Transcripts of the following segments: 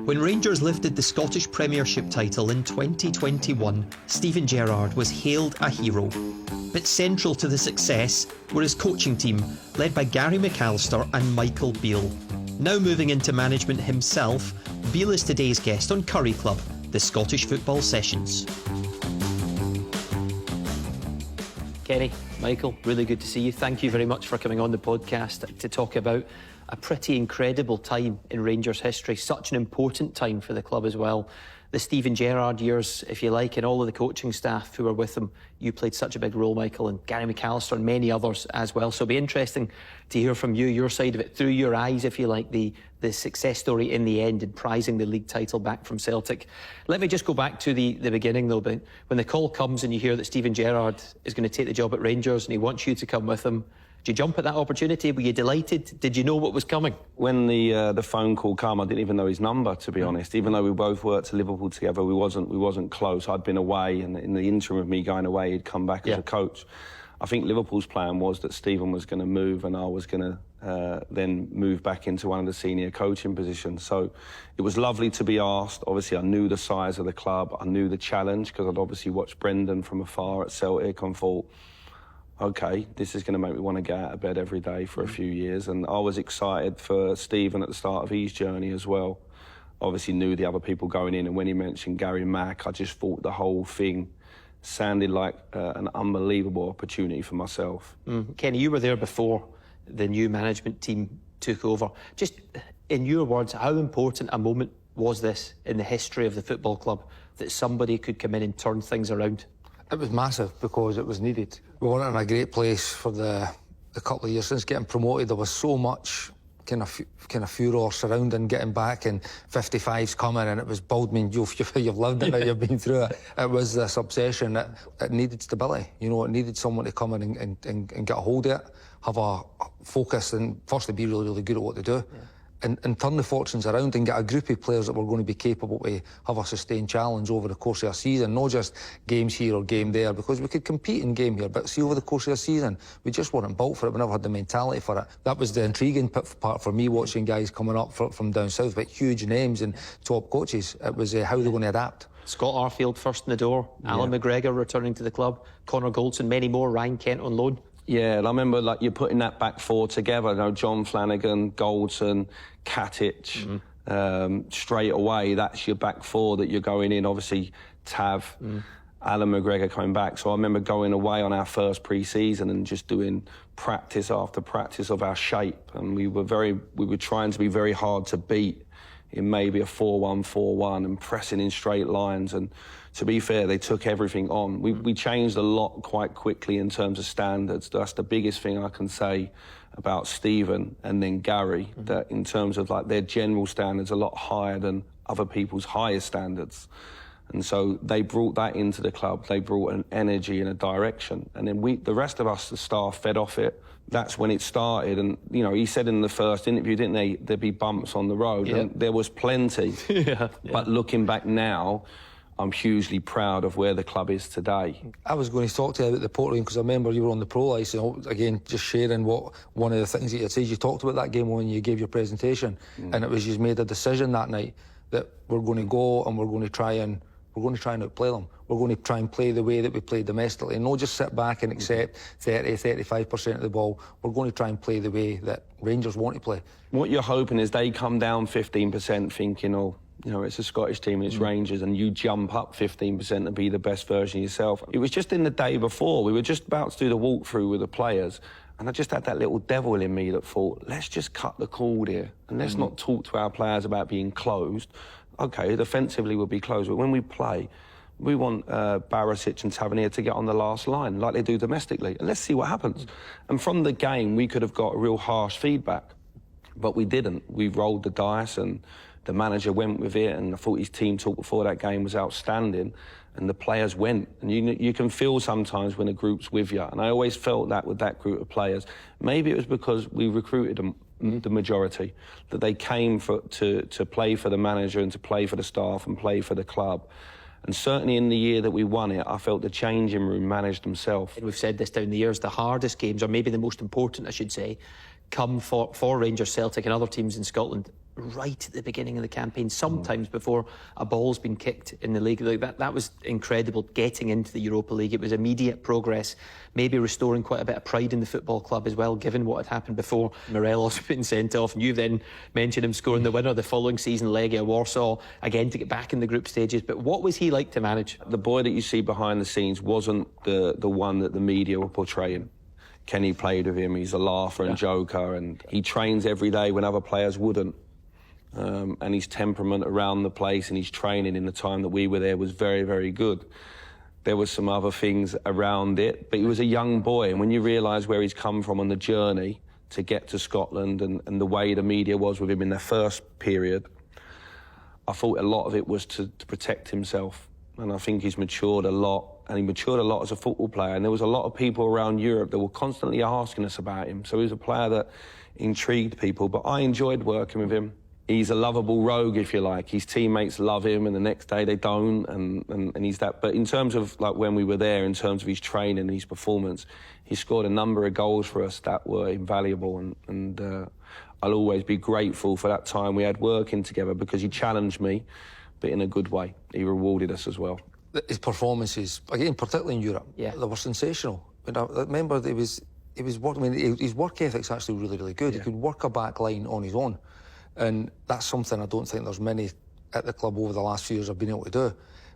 When Rangers lifted the Scottish Premiership title in 2021, Steven Gerrard was hailed a hero. But central to the success were his coaching team, led by Gary McAllister and Michael Beale. Now moving into management himself, Beale is today's guest on Curry Club, the Scottish Football Sessions. Kenny, Michael, really good to see you. Thank you very much for coming on the podcast to talk about a pretty incredible time in Rangers history, such an important time for the club as well. The Steven Gerrard years, if you like, and all of the coaching staff who were with him. You played such a big role, Michael, and Gary McAllister and many others as well. So it'll be interesting to hear from you, your side of it, through your eyes, if you like, the success story in the end in prizing the league title back from Celtic. Let me just go back to the beginning, though. But when the call comes and you hear that Steven Gerrard is going to take the job at Rangers and he wants you to come with him, did you jump at that opportunity? Were you delighted? Did you know what was coming? When the phone call came, I didn't even know his number, to be honest. Even though we both worked at Liverpool together, we wasn't close. I'd been away, and in the interim of me going away, he'd come back as a coach. I think Liverpool's plan was that Steven was going to move, and I was going to then move back into one of the senior coaching positions. So it was lovely to be asked. Obviously, I knew the size of the club. I knew the challenge because I'd obviously watched Brendan from afar at Celtic and thought, OK, this is going to make me want to get out of bed every day for a few years. And I was excited for Steven at the start of his journey as well. Obviously knew the other people going in, and when he mentioned Gary Mack, I just thought the whole thing sounded like an unbelievable opportunity for myself. Kenny, you were there before the new management team took over. Just in your words, how important a moment was this in the history of the football club that somebody could come in and turn things around? It was massive because it was needed. We weren't in a great place for the couple of years since getting promoted. There was so much kind of furor surrounding getting back, and 55's coming, and it was Baldwin. You've lived it now, you've been through it. It was this obsession that it needed stability. You know, it needed someone to come in and get a hold of it, have a focus, and firstly be really, really good at what they do. Yeah. And turn the fortunes around and get a group of players that were going to be capable to have a sustained challenge over the course of a season, not just games here or game there, because we could compete in game here, but see over the course of a season, we just weren't built for it. We never had the mentality for it. That was the intriguing part for me, watching guys coming up from down south with huge names and top coaches. It was how they're going to adapt. Scott Arfield first in the door, Alan McGregor returning to the club, Connor Goldson, many more, Ryan Kent on loan. Yeah, and I remember like you're putting that back four together. You know, John Flanagan, Goldson, Katic. Straight away, that's your back four that you're going in. Obviously, Tav, Alan McGregor coming back. So I remember going away on our first pre-season and just doing practice after practice of our shape, and we were trying to be very hard to beat in maybe a 4-1-4-1 and pressing in straight lines. And to be fair, they took everything on. We changed a lot quite quickly in terms of standards. That's the biggest thing I can say about Steven and then Gary, that in terms of like their general standards a lot higher than other people's highest standards. And so they brought that into the club. They brought an energy and a direction. And then the rest of us, the staff, fed off it. That's when it started. And, you know, he said in the first interview, didn't they, there'd be bumps on the road. Yeah. And there was plenty. But looking back now, I'm hugely proud of where the club is today. I was going to talk to you about the port because I remember you were on the pro lice, and again, just sharing one of the things that you said. You talked about that game when you gave your presentation, and it was you made a decision that night that we're going to go and we're going to try and outplay them. We're going to try and play the way that we played domestically, and not just sit back and accept 30-35% of the ball. We're going to try and play the way that Rangers want to play. What you're hoping is they come down 15% thinking, oh, you know, it's a Scottish team and it's Rangers, and you jump up 15% to be the best version of yourself. It was just in the day before. We were just about to do the walkthrough with the players, and I just had that little devil in me that thought, let's just cut the cord here, and let's not talk to our players about being closed. OK, defensively we'll be closed, but when we play, we want Barisic and Tavernier to get on the last line like they do domestically, and let's see what happens. And from the game, we could have got real harsh feedback, but we didn't. We rolled the dice, and the manager went with it, and I thought his team talk before that game was outstanding, and the players went. And you can feel sometimes when a group's with you, and I always felt that with that group of players. Maybe it was because we recruited them, the majority, that they came to play for the manager and to play for the staff and play for the club. And certainly in the year that we won it, I felt the changing room managed themselves. We've said this down the years, the hardest games, or maybe the most important, I should say, come for Rangers, Celtic and other teams in Scotland right at the beginning of the campaign, sometimes before a ball's been kicked in the league. Like that was incredible, getting into the Europa League. It was immediate progress, maybe restoring quite a bit of pride in the football club as well, given what had happened before. Morelos being sent off, and you then mentioned him scoring the winner the following season, Legia Warsaw, again to get back in the group stages. But what was he like to manage? The boy that you see behind the scenes wasn't the one that the media were portraying. Kenny played with him, he's a laugher and joker, and he trains every day when other players wouldn't. And his temperament around the place and his training in the time that we were there was very, very good. There was some other things around it, but he was a young boy, and when you realise where he's come from on the journey to get to Scotland and the way the media was with him in their first period, I thought a lot of it was to protect himself. And I think he's matured a lot, and he matured a lot as a football player. And there was a lot of people around Europe that were constantly asking us about him. So he was a player that intrigued people, but I enjoyed working with him. He's a lovable rogue, if you like. His teammates love him, and the next day they don't, and he's that. But in terms of like when we were there, in terms of his training and his performance, he scored a number of goals for us that were invaluable, and I'll always be grateful for that time we had working together, because he challenged me, but in a good way. He rewarded us as well. His performances, again, particularly in Europe, they were sensational. I remember his work ethic's actually really, really good. He could work a back line on his own. And that's something I don't think there's many at the club over the last few years have been able to do.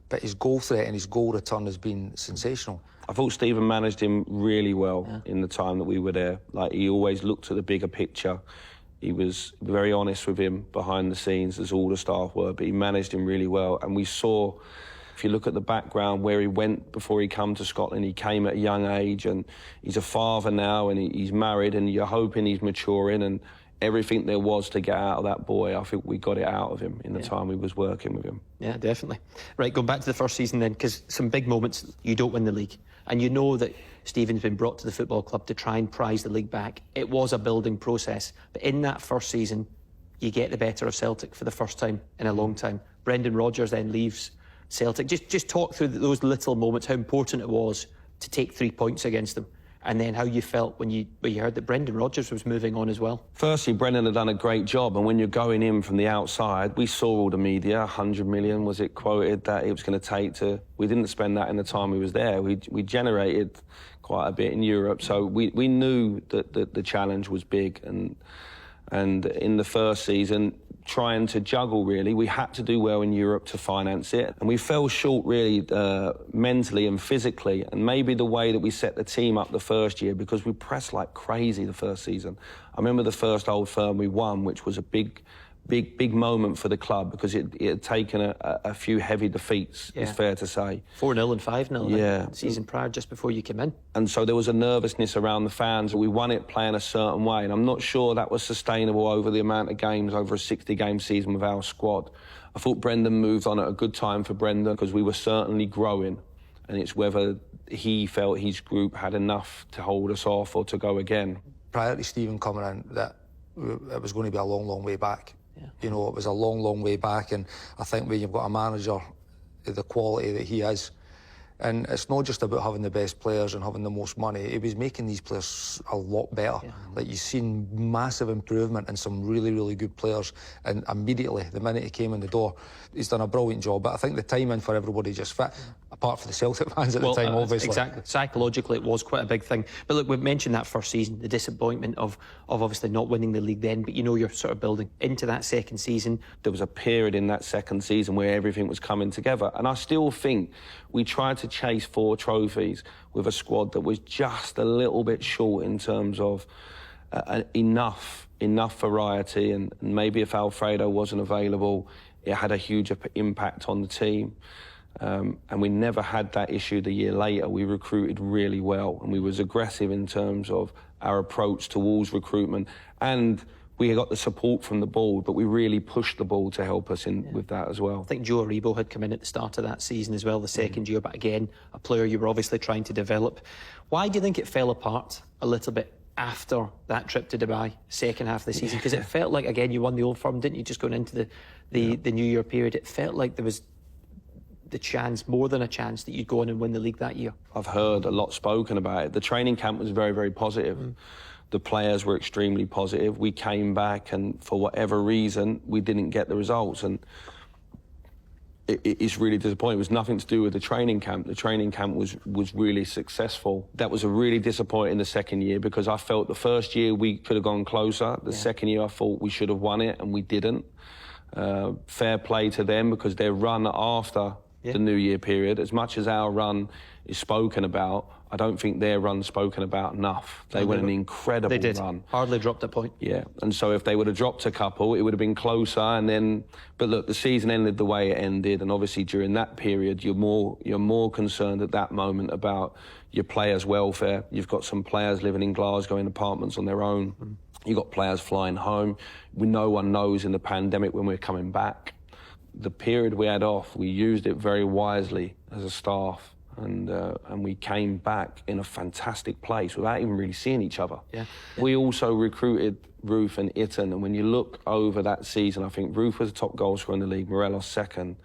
But his goal threat and his goal return has been sensational. I thought Stephen managed him really well in the time that we were there. Like, he always looked at the bigger picture. He was very honest with him behind the scenes, as all the staff were, but he managed him really well. And we saw, if you look at the background where he went before he came to Scotland, he came at a young age, and he's a father now, and he's married, and you're hoping he's maturing, and everything there was to get out of that boy, I think we got it out of him in the time we was working with him. Yeah, definitely. Right, going back to the first season then, because some big moments, you don't win the league. And you know that Stephen's been brought to the football club to try and prize the league back. It was a building process. But in that first season, you get the better of Celtic for the first time in a long time. Brendan Rodgers then leaves Celtic. Just talk through those little moments, how important it was to take 3 points against them, and then how you felt when you heard that Brendan Rodgers was moving on as well. Firstly, Brendan had done a great job, and when you're going in from the outside, we saw all the media, 100 million was it quoted that it was going to take to... We didn't spend that in the time we was there. We generated quite a bit in Europe, so we knew that the challenge was big, and in the first season, trying to juggle, really. We had to do well in Europe to finance it, and we fell short, really, mentally and physically, and maybe the way that we set the team up the first year, because we pressed like crazy the first season. I remember the first Old Firm we won, which was a big moment for the club, because it had taken a few heavy defeats, it's fair to say. 4-0 and 5-0 the season prior, just before you came in. And so there was a nervousness around the fans. We won it playing a certain way, and I'm not sure that was sustainable over the amount of games, over a 60-game season with our squad. I thought Brendan moved on at a good time for Brendan, because we were certainly growing, and it's whether he felt his group had enough to hold us off or to go again. Prior to Stephen coming in, that it was going to be a long, long way back. You know, it was a long, long way back, and I think when you've got a manager the quality that he is, and it's not just about having the best players and having the most money, he was making these players a lot better. Like, you've seen massive improvement in some really, really good players, and immediately, the minute he came in the door, he's done a brilliant job. But I think the timing for everybody just fit, apart from the Celtic fans at the time, obviously. Exactly. Psychologically, it was quite a big thing. But look, we've mentioned that first season, the disappointment of obviously not winning the league then, but you know you're sort of building into that second season. There was a period in that second season where everything was coming together, and I still think we tried to chase 4 trophies with a squad that was just a little bit short in terms of enough variety, and maybe if Alfredo wasn't available, it had a huge impact on the team. And we never had that issue the year later. We recruited really well, and we was aggressive in terms of our approach towards recruitment, and we got the support from the board, but we really pushed the ball to help us in with that as well. I think Joe Aribo had come in at the start of that season as well, the second year, but again, a player you were obviously trying to develop. Why do you think it fell apart a little bit after that trip to Dubai, second half of the season? Because it felt like, again, you won the Old Firm, didn't you, just going into the New Year period? It felt like there was the chance, more than a chance, that you'd go on and win the league that year. I've heard a lot spoken about it. The training camp was very, very positive. The players were extremely positive. We came back, and for whatever reason, we didn't get the results. And it's really disappointing. It was nothing to do with the training camp. The training camp was really successful. That was a really disappointing the second year, because I felt the first year we could have gone closer. The second year I thought we should have won it, and we didn't. Fair play to them, because their run after the New Year period, as much as our run is spoken about, I don't think their run's spoken about enough. They went an incredible run. They did. Hardly dropped a point. Yeah, and so if they would have dropped a couple, it would have been closer. And then, but look, the season ended the way it ended, and obviously during that period, you're more concerned at that moment about your players' welfare. You've got some players living in Glasgow in apartments on their own. You've got players flying home. No one knows in the pandemic when we're coming back. The period we had off, we used it very wisely as a staff. And we came back in a fantastic place without even really seeing each other. Yeah. We also recruited Ruth and Itten, and when you look over that season, I think Ruth was the top goal scorer in the league, Morelos second,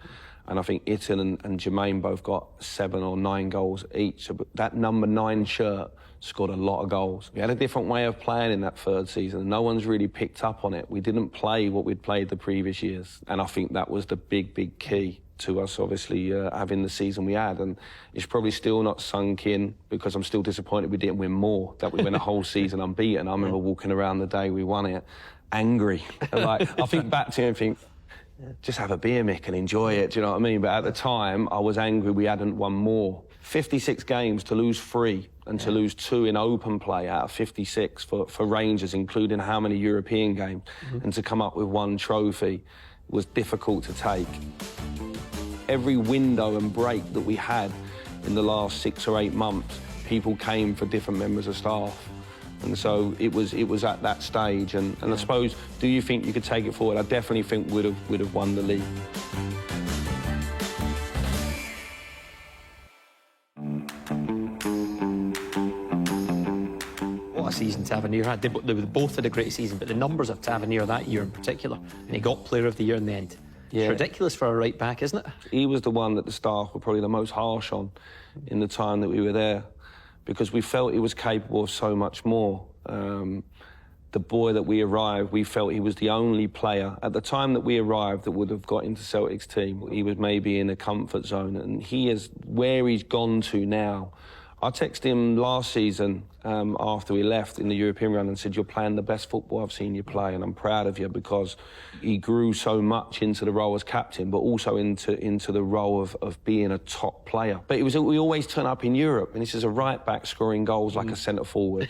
and I think Itten and Jermaine both got 7 or 9 goals each. So that number 9 shirt scored a lot of goals. We had a different way of playing in that third season, and no one's really picked up on it. We didn't play what we'd played the previous years, and I think that was the big key to us, obviously, having the season we had. And it's probably still not sunk in, because I'm still disappointed we didn't win more, that we went a whole season unbeaten. I remember walking around the day we won it, angry. Like, I think back to it and think, just have a beer, Mick, and enjoy it, do you know what I mean? But at the time, I was angry we hadn't won more. 56 games, to lose 3 and to lose 2 in open play out of 56 for Rangers, including how many European games, and to come up with 1 trophy was difficult to take. Every window and break that we had in the last 6 or 8 months, people came for different members of staff. And so it was at that stage. And I suppose, do you think you could take it forward? I definitely think we'd have won the league. What a season Tavernier had. They both had a great season, but the numbers of Tavernier that year in particular, and he got Player of the Year in the end. Yeah. It's ridiculous for a right back, isn't it? He was the one that the staff were probably the most harsh on in the time that we were there, because we felt he was capable of so much more. The boy that we arrived, we felt he was the only player at the time that we arrived that would have got into Celtic's team. He was maybe in a comfort zone, and he is where he's gone to now. I texted him last season after we left in the European run and said, you're playing the best football I've seen you play, and I'm proud of you, because he grew so much into the role as captain, but also into the role of being a top player. But we always turn up in Europe, and this is a right-back scoring goals like a centre-forward.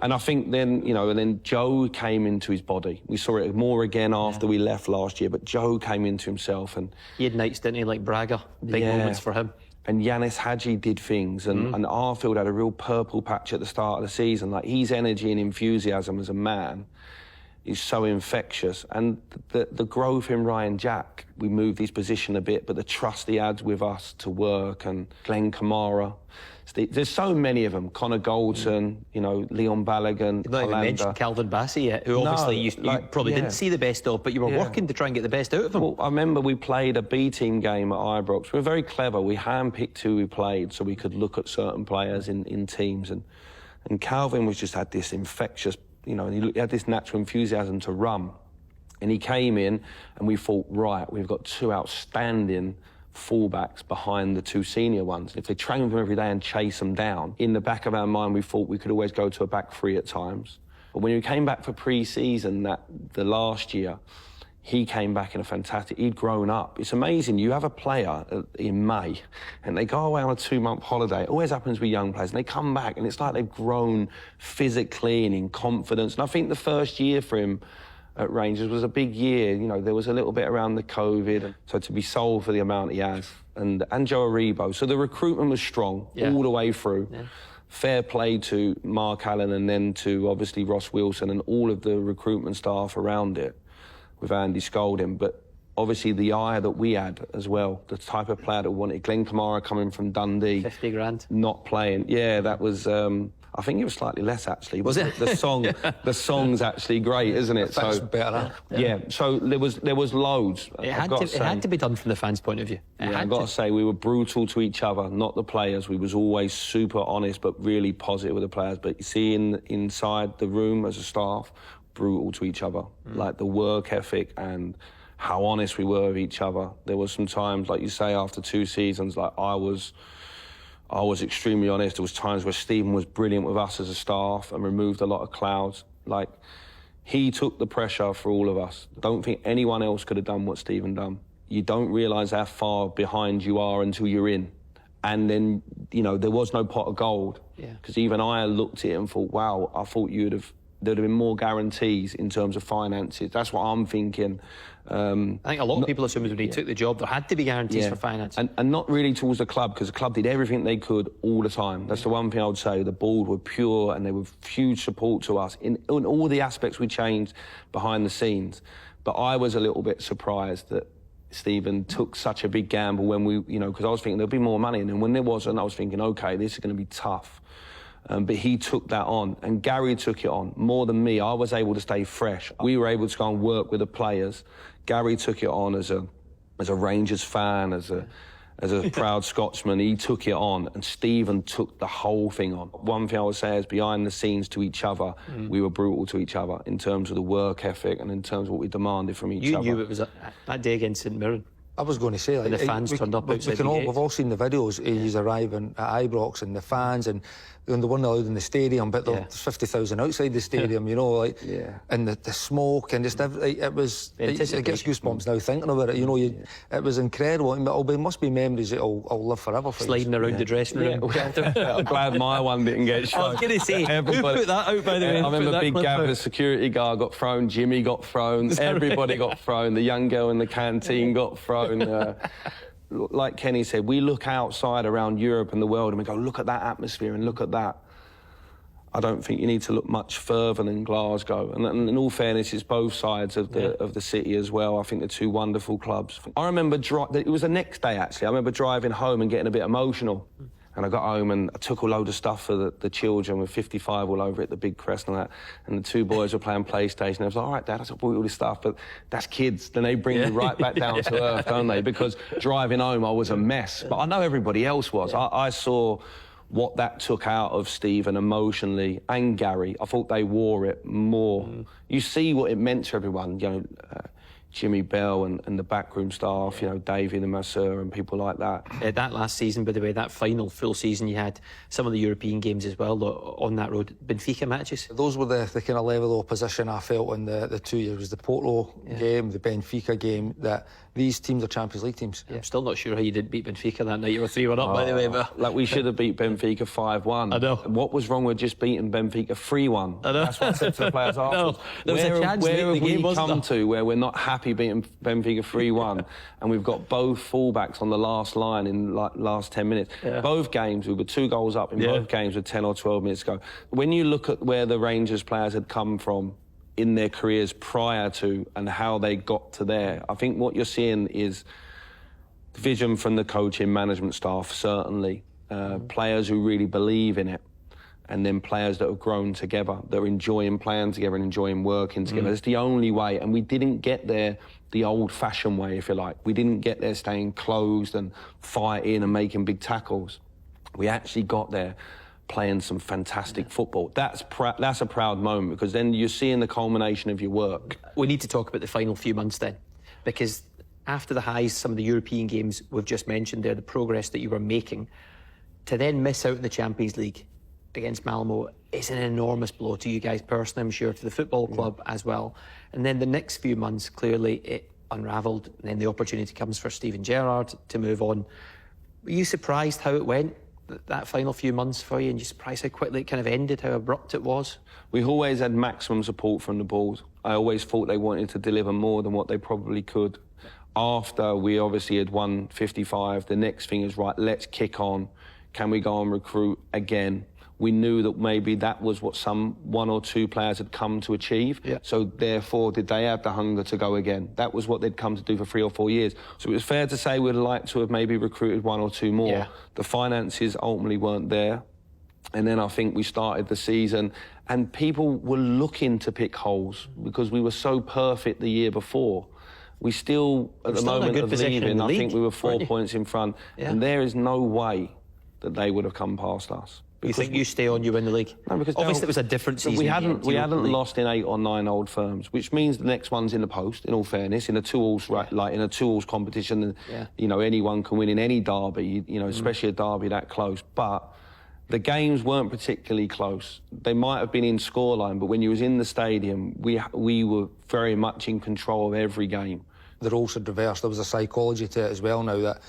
And I think then, and then Joe came into his body. We saw it more again after we left last year, but Joe came into himself. And he had nights, didn't he, like Braga? Big moments for him. And Yanis Hadji did things, and Arfield had a real purple patch at the start of the season. Like, his energy and enthusiasm as a man is so infectious. And the growth in Ryan Jack, we moved his position a bit, but the trust he had with us to work, and Glenn Kamara. There's so many of them. Connor Goldson, Leon Balogun, You've not even mentioned Calvin Bassey yet, who obviously you probably didn't see the best of, but you were working to try and get the best out of him. Well, I remember we played a B-team game at Ibrox. We were very clever. We handpicked who we played so we could look at certain players in teams. And Calvin had this infectious, he had this natural enthusiasm to run. And he came in, and we thought, right, we've got 2 outstanding fullbacks behind the 2 senior ones. If they train with them every day and chase them down, in the back of our mind, we thought we could always go to a back 3 at times. But when we came back for pre-season the last year, he came back in a fantastic... He'd grown up. It's amazing. You have a player in May, and they go away on a 2-month holiday. It always happens with young players, and they come back, and it's like they've grown physically and in confidence. And I think the first year for him at Rangers was a big year. There was a little bit around the COVID, so to be sold for the amount he has, and Joe Aribo. So the recruitment was strong all the way through. Yeah. Fair play to Mark Allen, and then to obviously Ross Wilson and all of the recruitment staff around it, with Andy Scolding. But obviously the eye that we had as well, the type of player that we wanted. Glenn Kamara coming from Dundee. 50 grand. Not playing. Yeah, that was... I think it was slightly less actually. Was it? The song, the song's actually great, isn't it? So better. Yeah. So there was loads. It had to be done from the fans' point of view. I've got to say we were brutal to each other, not the players. We was always super honest, but really positive with the players. But you see, inside the room as a staff, brutal to each other. Like the work ethic and how honest we were with each other. There was some times, like you say, after 2 seasons, like I was extremely honest. There was times where Stephen was brilliant with us as a staff and removed a lot of clouds. Like, he took the pressure for all of us. Don't think anyone else could have done what Stephen done. You don't realise how far behind you are until you're in. And then, you know, there was no pot of gold. Because even I looked at it and thought, wow, I thought there'd have been more guarantees in terms of finances. That's what I'm thinking. I think a lot of people assumed when he took the job there had to be guarantees for finance. And not really towards the club, because the club did everything they could all the time. That's the one thing I would say. The board were pure and they were huge support to us in all the aspects we changed behind the scenes. But I was a little bit surprised that Stephen took such a big gamble when we, you know, because I was thinking there'll be more money. And then when there wasn't, I was thinking, OK, this is going to be tough. But he took that on, and Gary took it on more than me. I was able to stay fresh. We were able to go and work with the players. Gary took it on as a Rangers fan, as a proud Scotsman. He took it on, and Stephen took the whole thing on. One thing I would say is behind the scenes to each other, we were brutal to each other in terms of the work ethic and in terms of what we demanded from each other. You knew it was that day against St Mirren. I was going to say, like, the fans turned up outside the gate. We've all seen the videos. He's arriving at Ibrox and the fans, and they weren't allowed in the stadium, but there's 50,000 outside the stadium, you know, like, and the smoke and just everything. It was, it gets goosebumps now thinking about it, you know. It was incredible. It must be memories that I'll live forever for. Sliding around the dressing room. I'm glad my one didn't get shot. I was going to say, who put that out, by the way? I remember Big Gav, the security guard, got thrown, Jimmy got thrown, everybody got thrown, the young girl in the canteen got thrown. Like Kenny said, we look outside around Europe and the world and we go, look at that atmosphere and look at that. I don't think you need to look much further than Glasgow. And in all fairness, it's both sides of the city as well. I think they're two wonderful clubs. I remember, it was the next day actually, I remember driving home and getting a bit emotional. And I got home and I took a load of stuff for the children with 55 all over it, the big crest and that. And the two boys were playing PlayStation. I was like, all right, Dad, I bought all this stuff, but that's kids. Then they bring you right back down to earth, don't they? Because driving home, I was a mess. But I know everybody else was. I saw what that took out of Stephen emotionally, and Gary. I thought they wore it more. You see what it meant to everyone, you know, Jimmy Bell and the backroom staff, you know, Davey and Masseur and people like that. That last season, by the way, that final full season, you had some of the European games as well on that road. Benfica matches. Those were the kind of level of opposition I felt in the 2 years. It was the Porto game, the Benfica game, that these teams are Champions League teams. I'm still not sure how you didn't beat Benfica that night. You were 3-1 up, by the way. But like, we should have beat Benfica 5-1. I know. What was wrong with just beating Benfica 3-1? I know. That's what I said to the players afterwards. There was a chance where late in the game, wasn't come to where we're not happy beating Benfica 3-1 and we've got both fullbacks on the last line in like last 10 minutes. Both games, we were 2 goals up in both games with 10 or 12 minutes to go. When you look at where the Rangers players had come from in their careers prior to and how they got to there, I think what you're seeing is vision from the coaching management staff, certainly. Players who really believe in it, and then players that have grown together, that are enjoying playing together and enjoying working together. It's the only way, and we didn't get there the old-fashioned way, if you like. We didn't get there staying closed and fighting and making big tackles. We actually got there playing some fantastic football. That's a proud moment, because then you're seeing the culmination of your work. We need to talk about the final few months then, because after the highs, some of the European games we've just mentioned there, the progress that you were making, to then miss out in the Champions League against Malmo is an enormous blow to you guys personally, I'm sure, to the football club as well. And then the next few months, clearly it unravelled, and then the opportunity comes for Steven Gerrard to move on. Were you surprised how it went, that final few months for you, and you surprised how quickly it kind of ended, how abrupt it was? We've always had maximum support from the board. I always thought they wanted to deliver more than what they probably could. After we obviously had won 55, the next thing is, right, let's kick on. Can we go and recruit again? We knew that maybe that was what some 1 or 2 players had come to achieve. So therefore, did they have the hunger to go again? That was what they'd come to do for 3 or 4 years. So it was fair to say we'd like to have maybe recruited 1 or 2 more. The finances ultimately weren't there. And then I think we started the season and people were looking to pick holes because we were so perfect the year before. We still, at the moment of leaving, I think we were 4 points in front. Yeah. And there is no way that they would have come past us. You think you stay on, you win the league? No, because obviously it was a different season. We hadn't lost in 8 or 9 Old Firms, which means the next one's in the post. In all fairness, in a 2-alls like in a 2-alls competition, you know, anyone can win in any derby. You know, especially a derby that close. But the games weren't particularly close. They might have been in scoreline, but when you was in the stadium, we were very much in control of every game. The roles had reversed. There was a psychology to it as well now that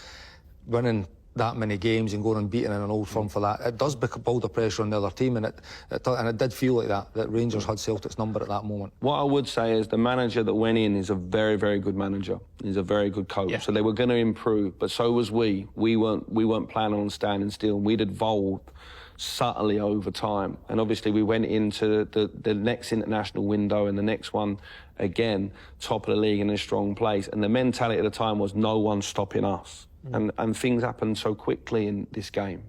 winning that many games and going and beating in an Old Firm for that, it does build the pressure on the other team, and it did feel like that Rangers had Celtic's number at that moment. What I would say is the manager that went in is a very, very good manager. He's a very good coach. Yeah. So they were going to improve, but so was we. We weren't planning on standing still. We'd evolved subtly over time, and obviously we went into the next international window and the next one again, top of the league in a strong place, and the mentality at the time was no one's stopping us. And things happened so quickly in this game.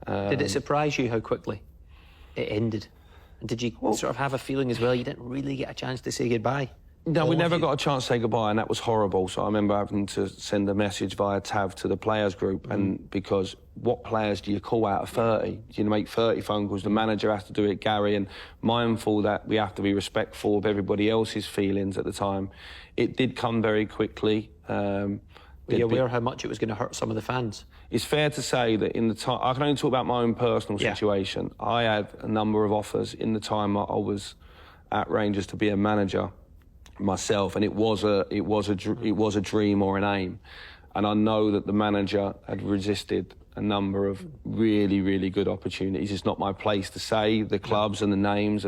Did it surprise you how quickly it ended? And did you sort of have a feeling as well you didn't really get a chance to say goodbye? No, we never got a chance to say goodbye, and that was horrible. So I remember having to send a message via TAV to the players group, and because what players do you call out of 30? Do you make 30 phone calls? The manager has to do it, Gary, and mindful that we have to be respectful of everybody else's feelings at the time. It did come very quickly. Were you aware how much it was going to hurt some of the fans? It's fair to say that in the time, I can only talk about my own personal situation. I had a number of offers in the time I was at Rangers to be a manager myself, and it was a dream or an aim. And I know that the manager had resisted a number of really, really good opportunities. It's not my place to say the clubs and the names,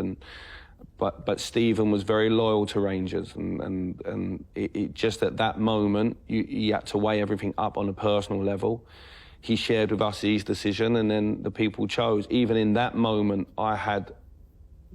but Stephen was very loyal to Rangers, and it just at that moment you had to weigh everything up on a personal level. He shared with us his decision, and then the people chose. Even in that moment, I had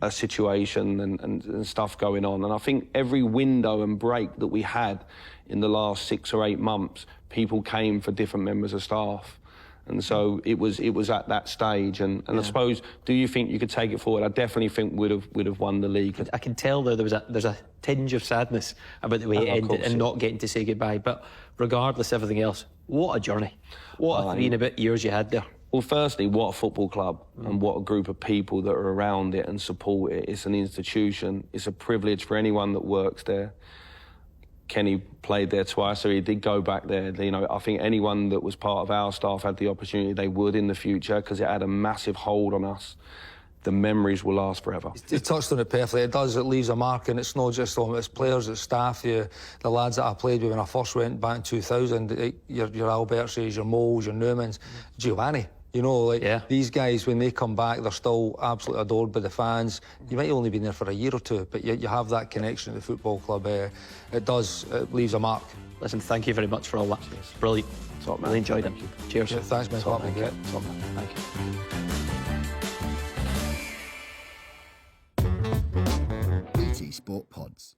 a situation and stuff going on, and I think every window and break that we had in the last 6 or 8 months, people came for different members of staff. And so it was at that stage, and I suppose, do you think you could take it forward? I definitely think we'd have won the league. I can tell there's a tinge of sadness about the way it ended and not getting to say goodbye. But regardless of everything else, what a journey! What a 3 and a bit years you had there. Well, firstly, what a football club and what a group of people that are around it and support it. It's an institution. It's a privilege for anyone that works there. Kenny played there twice, so he did go back there. You know, I think anyone that was part of our staff had the opportunity, they would in the future, because it had a massive hold on us. The memories will last forever. You touched on it perfectly. It does. It leaves a mark, and it's not just on it's players, it's staff. The lads that I played with when I first went back in 2000. Your Albertses, your Moles, your Newmans, Giovanni. You know, these guys, when they come back, they're still absolutely adored by the fans. You might only been there for a year or two, but you have that connection to the football club. It leaves a mark. Listen, thank you very much for all that. Brilliant. Top man. Really enjoyed it. Cheers. Yeah, thanks, man. Top man. Thank you. BT Sport Pods.